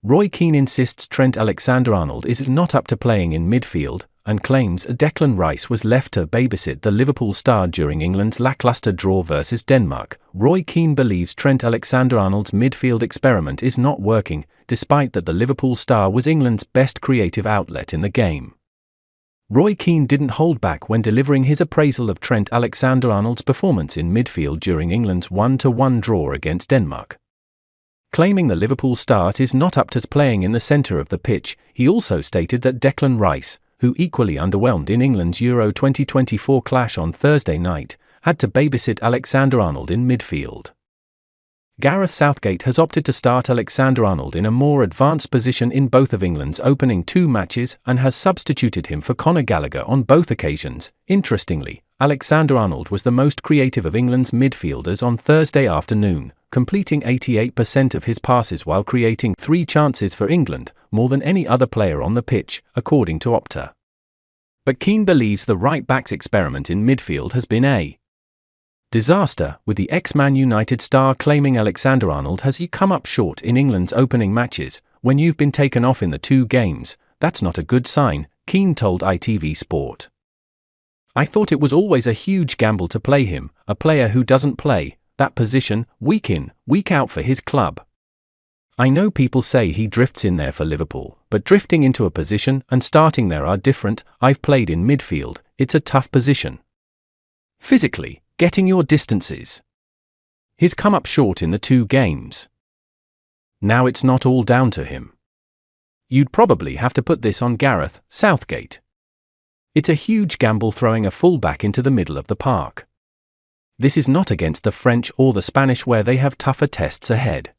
Roy Keane insists Trent Alexander-Arnold is not up to playing in midfield, and claims Declan Rice was left to babysit the Liverpool star during England's lacklustre draw versus Denmark. Roy Keane believes Trent Alexander-Arnold's midfield experiment is not working, despite that the Liverpool star was England's best creative outlet in the game. Roy Keane didn't hold back when delivering his appraisal of Trent Alexander-Arnold's performance in midfield during England's 1-1 draw against Denmark. Claiming the Liverpool star is not up to playing in the centre of the pitch, he also stated that Declan Rice, who equally underwhelmed in England's Euro 2024 clash on Thursday night, had to babysit Alexander-Arnold in midfield. Gareth Southgate has opted to start Alexander-Arnold in a more advanced position in both of England's opening 2 matches and has substituted him for Conor Gallagher on both occasions. Interestingly, Alexander-Arnold was the most creative of England's midfielders on Thursday afternoon, completing 88% of his passes while creating 3 chances for England, more than any other player on the pitch, according to Opta. But Keane believes the right-back's experiment in midfield has been a disaster, with the ex-Man United star claiming Alexander-Arnold has come up short in England's opening matches. When you've been taken off in the 2 games, that's not a good sign, Keane told ITV Sport. I thought it was always a huge gamble to play him, a player who doesn't play that position, week in, week out for his club. I know people say he drifts in there for Liverpool, but drifting into a position and starting there are different. I've played in midfield, it's a tough position. Physically, getting your distances. He's come up short in the 2 games. Now it's not all down to him. You'd probably have to put this on Gareth Southgate. It's a huge gamble throwing a fullback into the middle of the park. This is not against the French or the Spanish where they have tougher tests ahead.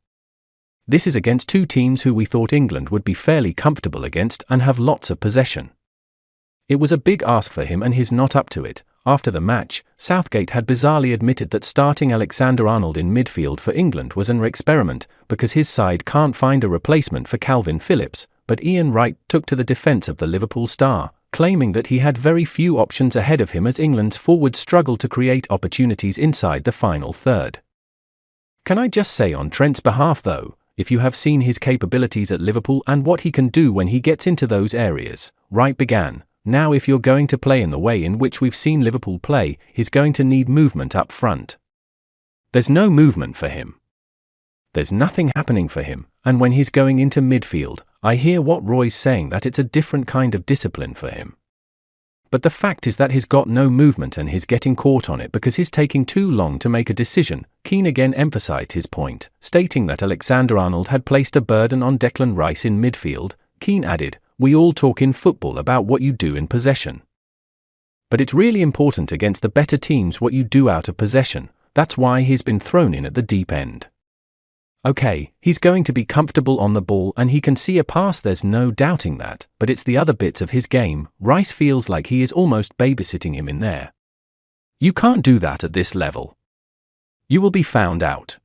This is against 2 teams who we thought England would be fairly comfortable against and have lots of possession. It was a big ask for him and he's not up to it. After the match, Southgate had bizarrely admitted that starting Alexander-Arnold in midfield for England was an experiment because his side can't find a replacement for Calvin Phillips, but Ian Wright took to the defence of the Liverpool star, claiming that he had very few options ahead of him as England's forwards struggled to create opportunities inside the final third. Can I just say on Trent's behalf though, if you have seen his capabilities at Liverpool and what he can do when he gets into those areas, Wright began. Now if you're going to play in the way in which we've seen Liverpool play, he's going to need movement up front. There's no movement for him. There's nothing happening for him, and when he's going into midfield, I hear what Roy's saying that it's a different kind of discipline for him. But the fact is that he's got no movement and he's getting caught on it because he's taking too long to make a decision. Keane again emphasized his point, stating that Alexander-Arnold had placed a burden on Declan Rice in midfield. Keane added, "We all talk in football about what you do in possession. But it's really important against the better teams what you do out of possession. That's why he's been thrown in at the deep end. Okay, he's going to be comfortable on the ball and he can see a pass, there's no doubting that, but it's the other bits of his game. Rice feels like he is almost babysitting him in there. You can't do that at this level. You will be found out."